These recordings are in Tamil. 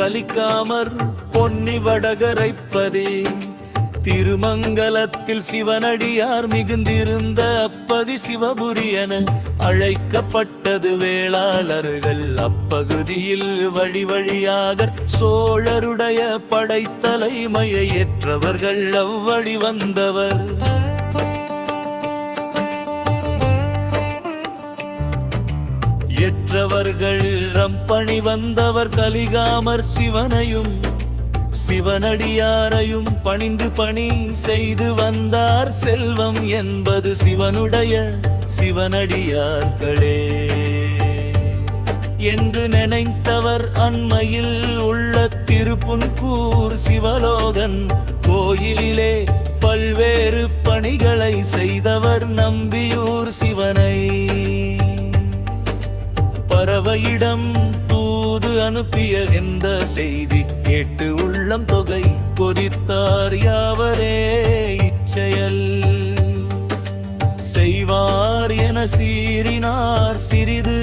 கலிக்காமர் பொன்னி வடகரைப்பதே திருமங்கலத்தில் சிவனடியார் மிகுந்திருந்த அப்பதி சிவபுரி என அழைக்கப்பட்டது. வேளாளர்கள் அப்பகுதியில் வழி வழியாக சோழருடைய படைத்தலைமையை ஏற்றவர்கள் அவ்வழி வந்தவர். ஏற்றவர்கள் ரம்பணி வந்தவர் கலிகாமர் சிவனையும் சிவனடியாரையும் பணிந்து பணி செய்து வந்தார். செல்வம் என்பது சிவனுடைய சிவனடியார்களே என்று நினைத்தவர் அண்மையில் உள்ள திருப்புன்கூர் சிவலோகன் கோயிலிலே பல்வேறு பணிகளை செய்தவர். நம்பியூர் சிவனை பறவையிடம் தூது அனுப்பிய இந்த செய்தி கேட்டு உள்ளம் தொகை கொதித்தார். யாவரே இச்செயல் செய்வார் என சீறினார். சிறிது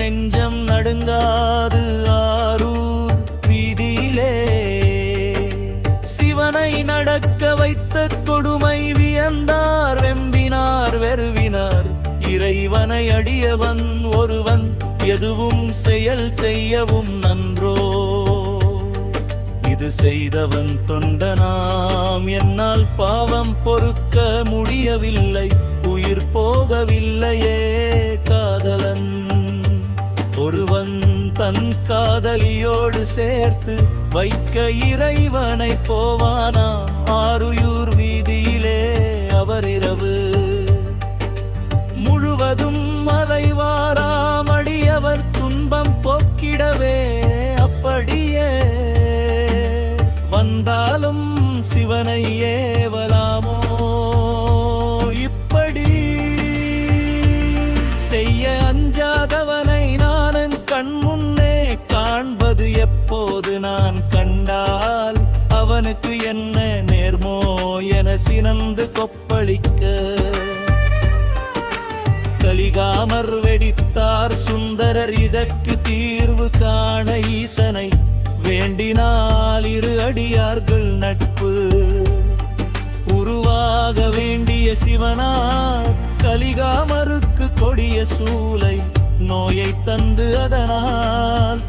நெஞ்சம் நடுங்காது ஆரூர் வீதியிலே சிவனை நடக்க வைத்த கொடுமை வியந்தார். வெம்பினார் வெறுவினார் இறைவனை அடியவன் ஒருவன் எதுவும் செயல் செய்யவும் நன்றோ. இது செய்தவன் தொண்டனாம் என்னால் பாவம் பொறுக்க முடியவில்லை. உயிர் போகவில்லையே காதலன் ஒருவன் தன் காதலியோடு சேர்த்து வைக்க இறைவனை போவானா. ஆருயூர் வீதியிலே அவர் இரவு முழுவதும் அலைவாராம். அடியவர் துன்பம் போக்கிடவே அப்படியே வந்தாலும் சிவனை ஏவலாமோ. இப்படி செய்ய அஞ்சாதவனை நான் கண் முன்னே காண்பது எப்போது. நான் கண்டால் அவனுக்கு என்ன நேர்மோ என சினந்து கொப்பளிக்க கலிகாமர் வெடித்தார். சுந்தரர் இதற்கு தீர்வு காண ஈசனை வேண்டினால் இரு அடியார்கள் நட்பு உருவாக வேண்டிய சிவனார் கலிகாமருக்கு கொடிய சூலை நோயை தந்து அதனால்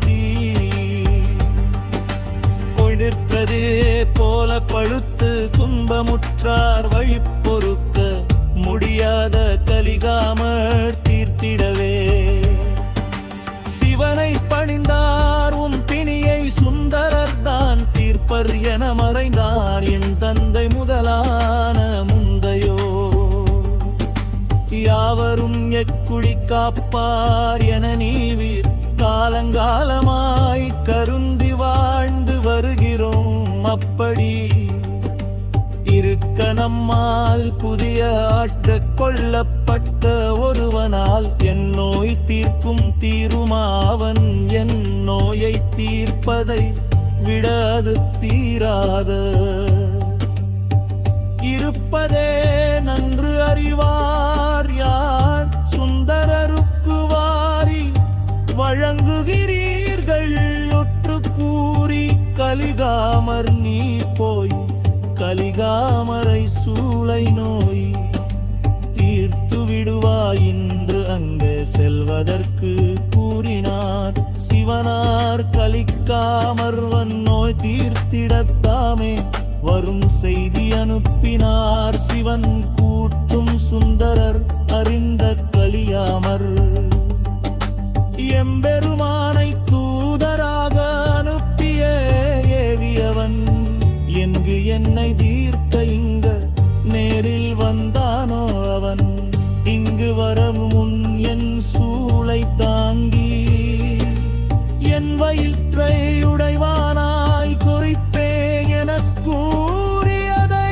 தீர்த்ததே போல பழுத்து துன்பமுற்றார். வழி பொறுக்க முடியாத கலிகாமர் தீர்த்திடவே சிவனை பணிந்தார். உன் பிணியை சுந்தரர் தான் தீர்ப்பர் என மறைந்தார். என் தந்தை முதலான முந்தையோ யாவரும் எக்குடி காப்பார் என நீவீர். காலங்காலமாய் கருந்தி வாழ்ந்து வருகிறோம். அப்படி இருக்க நம்மால் புதிய ஆற்ற கொள்ளப்பட்ட ஒருவனால் என் நோய் தீர்க்கும் தீருமாவன். என் நோயை தீர்ப்பதை விட அது தீராத இருப்பதே நன்று அறிவார். யார் சுந்தரருக்கு வாரி வழங்குகிறீர்கள் ஒற்று கூறி. கலிகாமர் நீ போய் கலிகாமரை சூளை நோய் தீர்த்து விடுவாய். இன்று அங்கு செல்வதற்கு கூறினார் சிவனார். கலிக்காமர் நோய் தீர்த்திடத்தாமே வரும் செய்தி அனுப்பினார். சிவன் கூற்றும் சுந்தரர் அறிந்த கலியாமர் எம்பெருமானை தூதராக அனுப்பிய ஏவியவன் எங்கு என்னை தீர்க்க இங்க நேரில் வந்தானோ அவன். இங்கு வரும் முன் என் சூளை தாங்கி என் வயிற்றை உடைவானாய் குறிப்பே என கூறியதை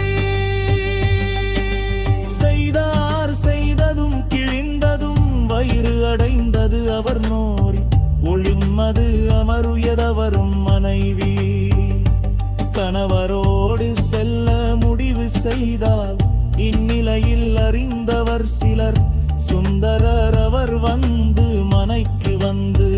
செய்தார். செய்ததும் கிழிந்ததும் வயிறு அடைந்தது அவர் நோரி. ஒழுமது அமருயதவரும் மனைவி கணவரோடு செல்ல முடிவு செய்தால் இந்நிலையில் அறிந்தவர் சிலர். சுந்தரர் அவர் வந்து மனைக்கு வந்து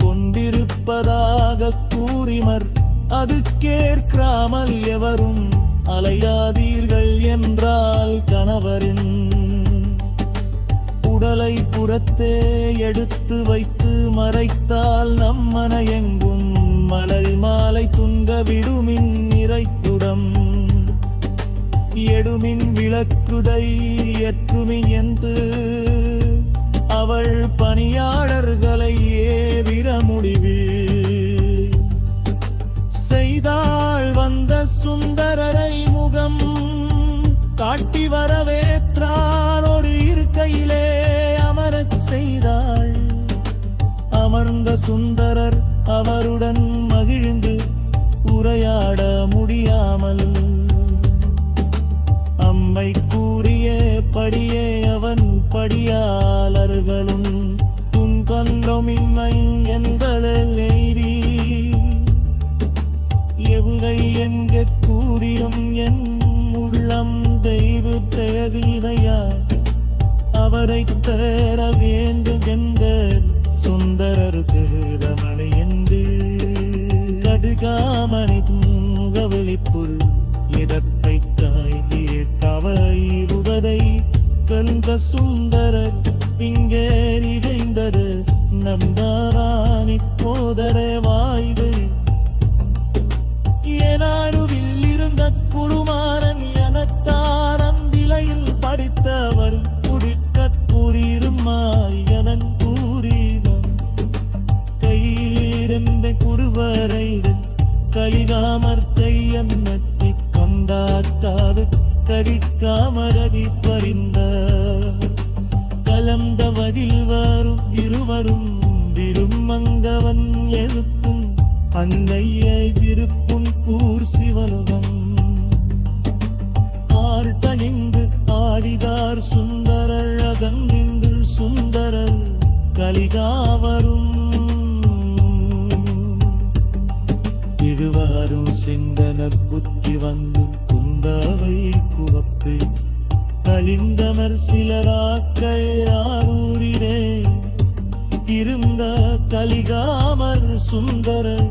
கொண்டிருப்ப இருப்பதாக கூறிமர் அது கேட்காமல் எவரும் அலையாதீர்கள் என்றால் கணவரின் உடலை புறத்தே எடுத்து வைத்து மறைத்தால் நம்மன எங்கும் மலர் மாலை துங்க விடுமின் நிறைக்குடம் எடுமின் விளக்குதை எற்றுமின் எந்து அவள் பணியாளர்களை ஏவிட முடிவில் செய்தாள் வந்த சுந்தரரை முகம் காட்டி வரவேற்றார் ஒரு இருக்கையிலே அமரச் செய்தாள் அமர்ந்த சுந்தரர் அவருடன் மகிழ்ந்து உரையாட முடியாமல் அம்மை கூறிய படியே அவன் படியாளர்களும் துன்பந்தமின்மை என்பதெய்தி எவுகை எங்க கூறியும் என் உள்ளம் தெய்வ தேவினையா அவரை தேர வேண்டும் என்ற சுந்தரர் தேரமணி என்று கடுகாமனின் முகவெளிப்புள் இதற்றை கவையுவதை கண்ட சுந்தரர் பிங்கேறிடைந்தரு நந்தாராணி போதரே வாய்வு ஏனாருவில் இருந்த குருமாரன் எனத்தாரன் விலையில் படித்தவர் குடிக்க கூறிருமாய் எனன் கூறினான் கையிலிருந்த குருவரை கலிகாமர்த்தை என்னத்தை கொண்டாட்டாது கரிக்காமரதி பறிந்த கலந்தவதில் வரும் இருவரும் விருமங்கவன் எழுப்பும் அன்னையை விருப்பும் கூர் சிவலகம் ஆழ்த்தணிந்து ஆடிதார் சுந்தரர் அகந்திந்து சுந்தரர் கலிகாவரும் இருவரும் சிந்தனர் புத்தி வந்து குந்தாவை குவப்பு கலிந்தனர் சிலராக்கை ஆரூரிலே இருந்த கலிகாமர் சுந்தரர்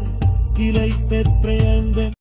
கிளை பெற்ற